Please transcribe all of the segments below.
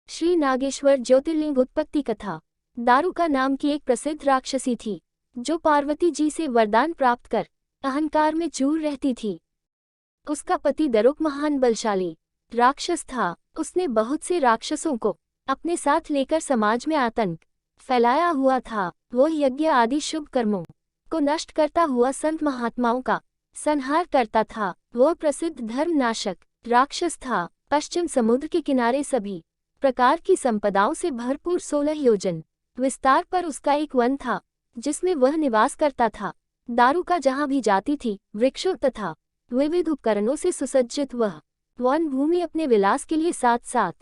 श्री नागेश्वर ज्योतिर्लिंग उत्पत्ति कथा। दारुका नाम की एक प्रसिद्ध राक्षसी थी, जो पार्वती जी से वरदान प्राप्त कर अहंकार में चूर रहती थी। उसका पति दारुक महान बलशाली राक्षस था। उसने बहुत से राक्षसों को अपने साथ लेकर समाज में आतंक फैलाया हुआ था। वो यज्ञ आदि शुभ कर्मों को नष्ट करता हुआ संत महात्माओं का संहार करता था। वो प्रसिद्ध धर्मनाशक राक्षस था। पश्चिम समुद्र के किनारे सभी प्रकार की संपदाओं से भरपूर 16 योजन विस्तार पर उसका एक वन था, जिसमें वह निवास करता था। दारुका जहाँ भी जाती थी, वृक्षों तथा विविध उपकरणों से सुसज्जित वह वन भूमि अपने विलास के लिए साथ साथ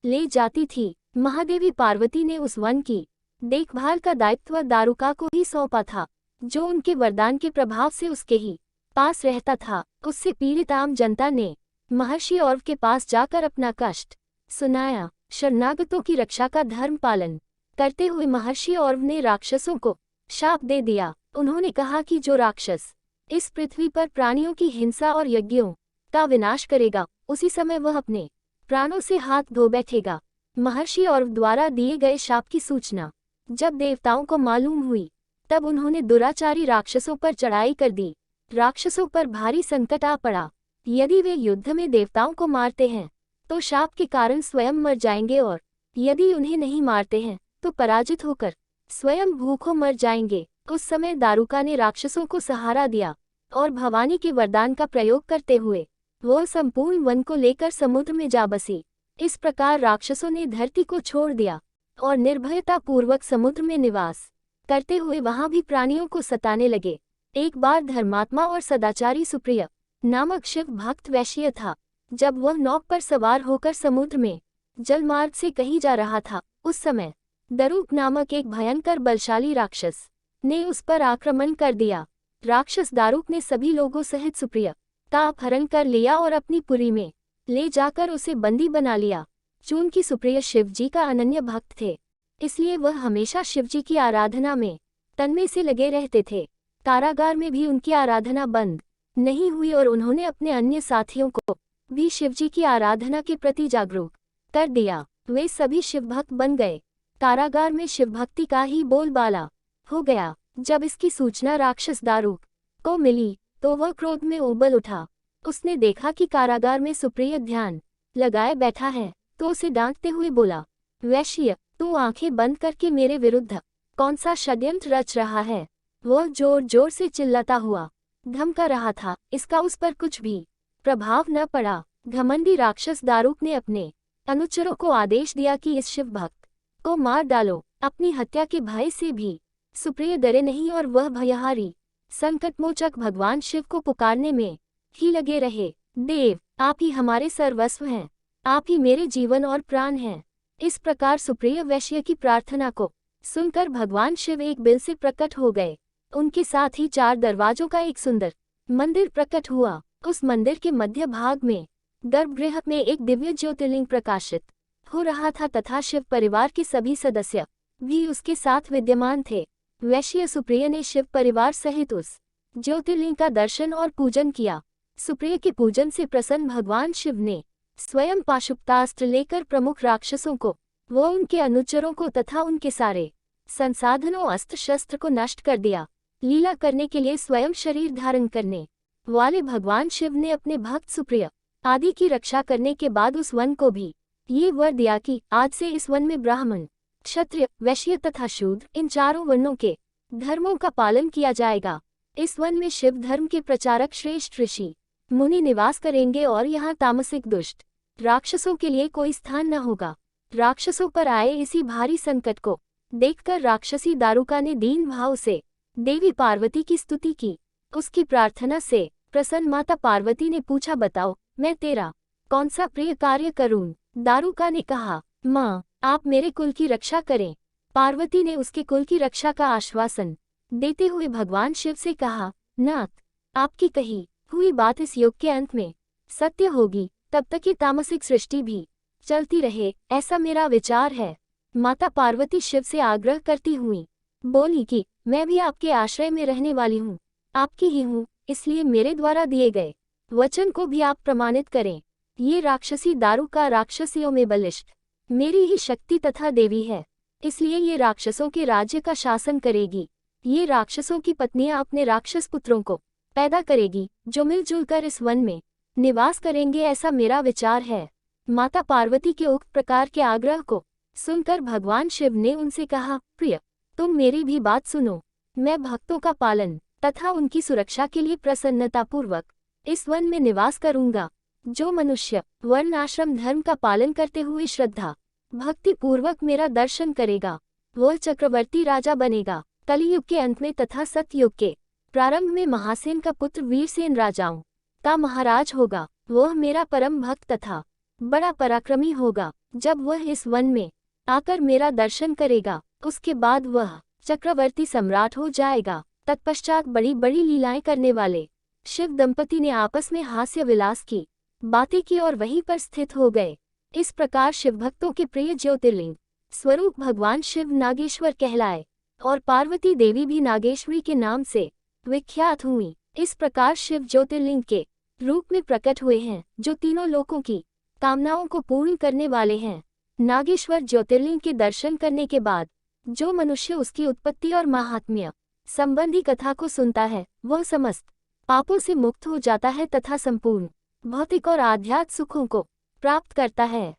ले जाती थी। महादेवी पार्वती ने उस वन की देखभाल का दायित्व दारुका को ही सौंपा था, जो उनके वरदान के प्रभाव से उसके ही पास रहता था। उससे पीड़ित आम जनता ने महर्षि औरव के पास जाकर अपना कष्ट सुनाया। शरणागतों की रक्षा का धर्म पालन करते हुए महर्षि औरव ने राक्षसों को शाप दे दिया। उन्होंने कहा कि जो राक्षस इस पृथ्वी पर प्राणियों की हिंसा और यज्ञों का विनाश करेगा, उसी समय वह अपने प्राणों से हाथ धो बैठेगा। महर्षि औरव द्वारा दिए गए शाप की सूचना जब देवताओं को मालूम हुई, तब उन्होंने दुराचारी राक्षसों पर चढ़ाई कर दी। राक्षसों पर भारी संकट आ पड़ा। यदि वे युद्ध में देवताओं को मारते हैं तो शाप के कारण स्वयं मर जाएंगे, और यदि उन्हें नहीं मारते हैं तो पराजित होकर स्वयं भूखों मर जाएंगे। उस समय दारुका ने राक्षसों को सहारा दिया और भवानी के वरदान का प्रयोग करते हुए वह संपूर्ण वन को लेकर समुद्र में जा बसी। इस प्रकार राक्षसों ने धरती को छोड़ दिया और निर्भयता पूर्वक समुद्र में निवास करते हुए वहां भी प्राणियों को सताने लगे। एक बार धर्मात्मा और सदाचारी सुप्रिय नामक शिव भक्त वैश्य था। जब वह नौक पर सवार होकर समुद्र में जलमार्ग से कहीं जा रहा था, उस समय दारुक नामक एक भयंकर बलशाली राक्षस ने उस पर आक्रमण कर दिया। राक्षस दारुक ने सभी लोगों सहित सुप्रिय का अपहरण कर लिया और अपनी पुरी में ले जाकर उसे बंदी बना लिया। चूंकि सुप्रिय शिवजी का अनन्य भक्त थे, इसलिए वह हमेशा शिवजी की आराधना में तन्मय से लगे रहते थे। कारागार में भी उनकी आराधना बंद नहीं हुई और उन्होंने अपने अन्य साथियों को भी शिवजी की आराधना के प्रति जागरूक कर दिया। वे सभी शिवभक्त बन गए। कारागार में शिवभक्ति का ही बोलबाला हो गया। जब इसकी सूचना राक्षस दारुक को मिली तो वह क्रोध में उबल उठा। उसने देखा कि कारागार में सुप्रिय ध्यान लगाए बैठा है, तो उसे डांटते हुए बोला, वैश्य, तू आंखें बंद करके मेरे विरुद्ध कौन सा षड्यंत्र रच रहा है? वह जोर जोर से चिल्लाता हुआ धमका रहा था। इसका उस पर कुछ भी प्रभाव न पड़ा। घमंडी राक्षस दारुक ने अपने अनुचरों को आदेश दिया कि इस शिव भक्त को मार डालो। अपनी हत्या के भय से भी सुप्रिय डरे नहीं और वह भयहारी संकटमोचक भगवान शिव को पुकारने में ही लगे रहे। देव, आप ही हमारे सर्वस्व हैं, आप ही मेरे जीवन और प्राण हैं। इस प्रकार सुप्रिय वैश्य की प्रार्थना को सुनकर भगवान शिव एक बिल से प्रकट हो गए। उनके साथ ही 4 दरवाजों का एक सुंदर मंदिर प्रकट हुआ। उस मंदिर के मध्य भाग में गर्भगृह में एक दिव्य ज्योतिर्लिंग प्रकाशित हो रहा था तथा शिव परिवार के सभी सदस्य भी उसके साथ विद्यमान थे। वैश्य सुप्रिय ने शिव परिवार सहित उस ज्योतिर्लिंग का दर्शन और पूजन किया। सुप्रिय के पूजन से प्रसन्न भगवान शिव ने स्वयं पाशुपतास्त्र लेकर प्रमुख राक्षसों को, वो उनके अनुचरों को तथा उनके सारे संसाधनों अस्त्र शस्त्र को नष्ट कर दिया। लीला करने के लिए स्वयं शरीर धारण करने वाले भगवान शिव ने अपने भक्त सुप्रिय आदि की रक्षा करने के बाद उस वन को भी ये वर दिया कि आज से इस वन में ब्राह्मण, क्षत्रिय, वैश्य तथा शूद्र, इन 4 वर्णों के धर्मों का पालन किया जाएगा। इस वन में शिव धर्म के प्रचारक श्रेष्ठ ऋषि मुनि निवास करेंगे और यहाँ तामसिक दुष्ट राक्षसों के लिए कोई स्थान न होगा। राक्षसों पर आए इसी भारी संकट को देखकर राक्षसी दारुका ने दीन भाव से देवी पार्वती की स्तुति की। उसकी प्रार्थना से प्रसन्न माता पार्वती ने पूछा, बताओ मैं तेरा कौन सा प्रिय कार्य करूं? दारुका ने कहा, माँ, आप मेरे कुल की रक्षा करें। पार्वती ने उसके कुल की रक्षा का आश्वासन देते हुए भगवान शिव से कहा, नाथ, आपकी कही हुई बात इस युग के अंत में सत्य होगी, तब तक ये तामसिक सृष्टि भी चलती रहे, ऐसा मेरा विचार है। माता पार्वती शिव से आग्रह करती हुई बोली कि मैं भी आपके आश्रय में रहने वाली हूँ, आपकी ही हूँ, इसलिए मेरे द्वारा दिए गए वचन को भी आप प्रमाणित करें। ये राक्षसी दारुका राक्षसियों में बलिष्ठ मेरी ही शक्ति तथा देवी है, इसलिए ये राक्षसों के राज्य का शासन करेगी। ये राक्षसों की पत्नियां अपने राक्षस पुत्रों को पैदा करेगी, जो मिलजुल कर इस वन में निवास करेंगे, ऐसा मेरा विचार है। माता पार्वती के उक्त प्रकार के आग्रह को सुनकर भगवान शिव ने उनसे कहा, प्रिय, तुम मेरी भी बात सुनो। मैं भक्तों का पालन तथा उनकी सुरक्षा के लिए प्रसन्नतापूर्वक इस वन में निवास करूंगा। जो मनुष्य वर्ण आश्रम धर्म का पालन करते हुए श्रद्धा भक्ति पूर्वक मेरा दर्शन करेगा, वह चक्रवर्ती राजा बनेगा। कलियुग के अंत में तथा सतयुग के प्रारंभ में महासेन का पुत्र वीरसेन राजाओं का महाराज होगा। वह मेरा परम भक्त तथा बड़ा पराक्रमी होगा। जब वह इस वन में आकर मेरा दर्शन करेगा, उसके बाद वह चक्रवर्ती सम्राट हो जाएगा। तत्पश्चात बड़ी बड़ी लीलाएं करने वाले शिव दंपति ने आपस में हास्य विलास की बातें की और वहीं पर स्थित हो गए। इस प्रकार शिव भक्तों के प्रिय ज्योतिर्लिंग स्वरूप भगवान शिव नागेश्वर कहलाए और पार्वती देवी भी नागेश्वरी के नाम से विख्यात हुई। इस प्रकार शिव ज्योतिर्लिंग के रूप में प्रकट हुए हैं, जो तीनों लोकों की कामनाओं को पूर्ण करने वाले हैं। नागेश्वर ज्योतिर्लिंग के दर्शन करने के बाद जो मनुष्य उसकी उत्पत्ति और महात्म्य संबंधी कथा को सुनता है, वह समस्त पापों से मुक्त हो जाता है तथा संपूर्ण भौतिक और आध्यात्मिक सुखों को प्राप्त करता है।